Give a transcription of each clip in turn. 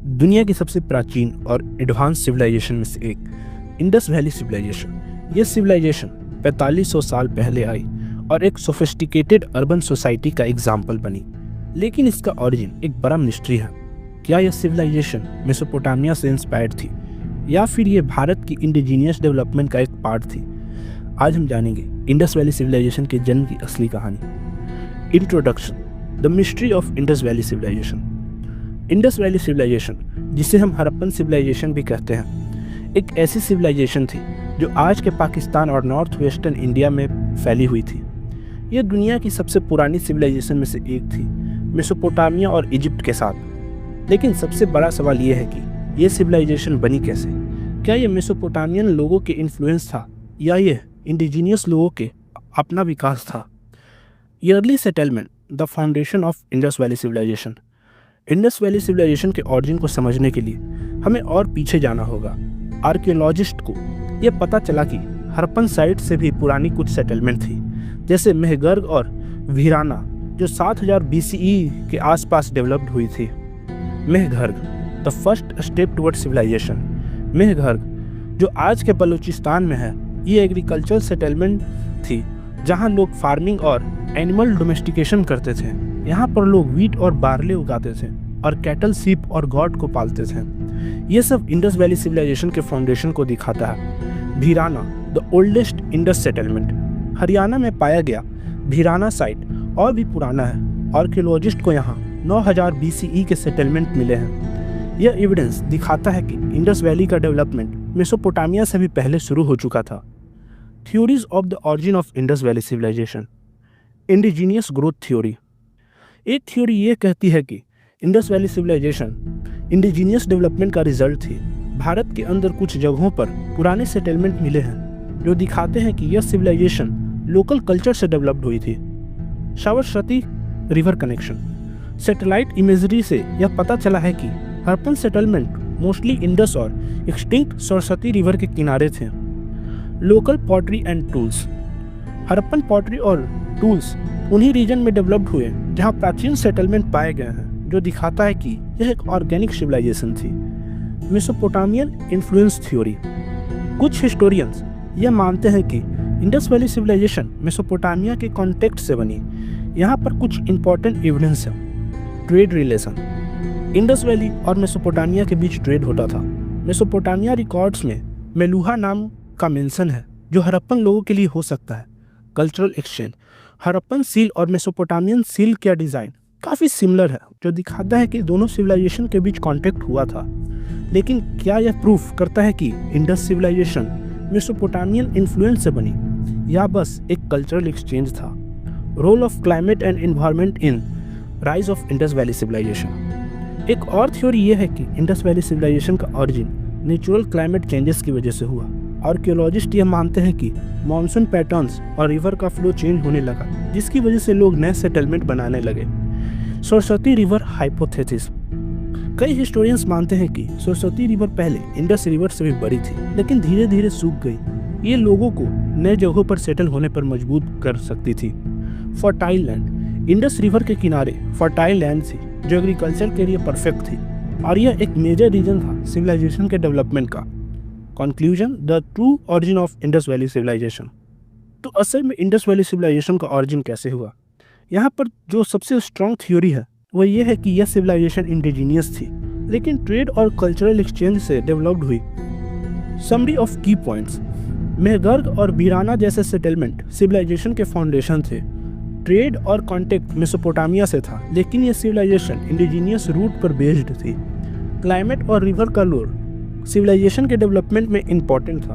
दुनिया की सबसे प्राचीन और एडवांस सिविलाइजेशन में से एक इंडस वैली सिविलाइजेशन। यह सिविलाइजेशन 4500 साल पहले आई और एक सोफिस्टिकेटेड अर्बन सोसाइटी का एग्जाम्पल बनी। लेकिन इसका ओरिजिन एक बड़ा मिस्ट्री है। क्या यह सिविलाइजेशन मेसोपोटामिया से इंस्पायर्ड थी या फिर यह भारत की इंडिजीनियस डेवलपमेंट का एक पार्ट थी? आज हम जानेंगे इंडस वैली सिविलाइजेशन के जन्म की असली कहानी। Introduction, the mystery of Indus valley civilization. Indus valley civilization, जिसे हम हड़प्पन सिविलाइजेशन भी कहते हैं, एक ऐसी सिविलाइजेशन थी जो आज के पाकिस्तान और नॉर्थ वेस्टर्न इंडिया में फैली हुई थी। यह दुनिया की सबसे पुरानी सिविलाइजेशन में से एक थी, मेसोपोटामिया और इजिप्ट के साथ। लेकिन सबसे बड़ा सवाल यह है कि यह सिविलाइजेशन बनी कैसे? क्या यह मेसोपोटामियन लोगों के इन्फ्लुएंस था या यह इंडिजीनियस लोगों के अपना विकास था? Early settlement, the foundation of Indus valley civilization. Indus valley civilisation के ऑरिजिन को समझने के लिए हमें और पीछे जाना होगा। आर्कियोलॉजिस्ट को यह पता चला कि हड़प्पन साइट से भी पुरानी कुछ सेटलमेंट थी, जैसे मेहगर्ग और वीराना, जो 7000 BCE के आसपास डेवलप्ड हुई थी। Mehrgarh, the first step toward civilisation. Mehrgarh, जो आज के बलूचिस्तान में है, ये एग्रीकल्चरल सेटलमेंट थी जहाँ लोग फार्मिंग और एनिमल डोमेस्टिकेशन करते थे। यहाँ पर लोग व्हीट और बार्ले उगाते थे और कैटल, सीप और गॉट को पालते थे। ये सब इंडस वैली सिविलाइजेशन के फाउंडेशन को दिखाता है। Bhirrana, the oldest Indus settlement. Haryana में पाया गया भीराना साइट और भी पुराना है। आर्कियोलॉजिस्ट को यहाँ 9000 BCE के सेटलमेंट मिले हैं। यह एविडेंस दिखाता है कि इंडस वैली का डेवलपमेंट मेसोपोटामिया से भी पहले शुरू हो चुका था। Theories of the origin of Indus valley civilization. Indigenous growth theory. एक थ्योरी ये कहती है कि Indus valley civilization indigenous development का रिजल्ट थी। भारत के अंदर कुछ जगहों पर पुराने सेटलमेंट मिले हैं जो दिखाते हैं कि यह सिविलाइजेशन लोकल कल्चर से डेवलप्ड हुई थी। Saraswati river connection. Satellite imagery से यह पता चला है कि हड़प्पन सेटलमेंट मोस्टली इंडस और एक्सटिंक्ट सरस्वती रिवर के किनारे थे। Local pottery and tools. Harappan pottery और टूल्स उन्हीं रीजन में डेवलप्ड हुए जहां प्राचीन सेटलमेंट पाए गए हैं, जो दिखाता है कि यह एक ऑर्गेनिक सिविलाइजेशन थी। Mesopotamian influence theory. कुछ हिस्टोरियंस यह मानते हैं कि इंडस वैली सिविलाइजेशन मेसोपोटामिया के कॉन्टेक्स्ट से बनी। यहाँ पर कुछ इंपॉर्टेंट एविडेंस है। Trade relation. इंडस वैली और मेसोपोटामिया के बीच ट्रेड होता था। मेसोपोटामिया रिकॉर्ड्स में मेलुहा नाम का मेंशन है, जो हड़प्पन लोगों के लिए हो सकता है। Cultural exchange. हड़प्पन सील और मेसोपोटामियन सील का डिज़ाइन काफ़ी सिमिलर है, जो दिखाता है कि दोनों सिविलाइजेशन के बीच कांटेक्ट हुआ था। लेकिन क्या यह प्रूफ करता है कि इंडस सिविलाइजेशन मेसोपोटामियन इन्फ्लुएंस से बनी या बस एक कल्चरल एक्सचेंज था? Role of climate and environment in rise of Indus valley civilization. एक और थ्योरी यह है कि इंडस वैली सिविलाइजेशन का ऑरिजिन नेचुरल क्लाइमेट चेंजेस की वजह से हुआ। आर्कियोलॉजिस्ट यह मानते हैं कि मॉनसून पैटर्न्स और रिवर का फ्लो चेंज होने लगा, जिसकी वजह से लोग नए सेटलमेंट बनाने लगे। Saraswati river hypothesis. कई हिस्टोरियंस मानते हैं कि सरस्वती रिवर पहले इंडस रिवर से भी बड़ी थी, लेकिन धीरे धीरे सूख गई। ये लोगों को नए जगहों पर सेटल होने पर मजबूर कर सकती थी। Fertile land. इंडस रिवर के किनारे फर्टाइल लैंड थी जो एग्रीकल्चर के लिए परफेक्ट थी, और यह एक मेजर रीजन था सिविलाइजेशन के डेवलपमेंट का। Conclusion, the true origin of Indus valley civilization. तो असल में इंडस वैली सिविलाइजेशन का ऑरिजिन कैसे हुआ? यहाँ पर जो सबसे स्ट्रॉन्ग थ्योरी है वो ये है कि यह सिविलाइजेशन इंडिजीनियस थी, लेकिन ट्रेड और कल्चरल एक्सचेंज से डेवलप्ड हुई। समरी ऑफ की पॉइंट्स। मेहगर्ग और बीराना जैसे सेटलमेंट सिविलाइजेशन के फाउंडेशन थे। ट्रेड और कॉन्टेक्ट मेसोपोटामिया से था, लेकिन यह सिविलाइजेशन इंडिजीनियस रूट पर बेस्ड थी। क्लाइमेट और रिवर का रोल सिविलाइजेशन के डेवलपमेंट में इम्पॉर्टेंट था।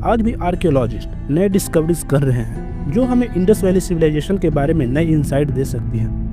आज भी आर्कियोलॉजिस्ट नए डिस्कवरीज कर रहे हैं जो हमें इंडस वैली सिविलाइजेशन के बारे में नई इंसाइट दे सकती हैं।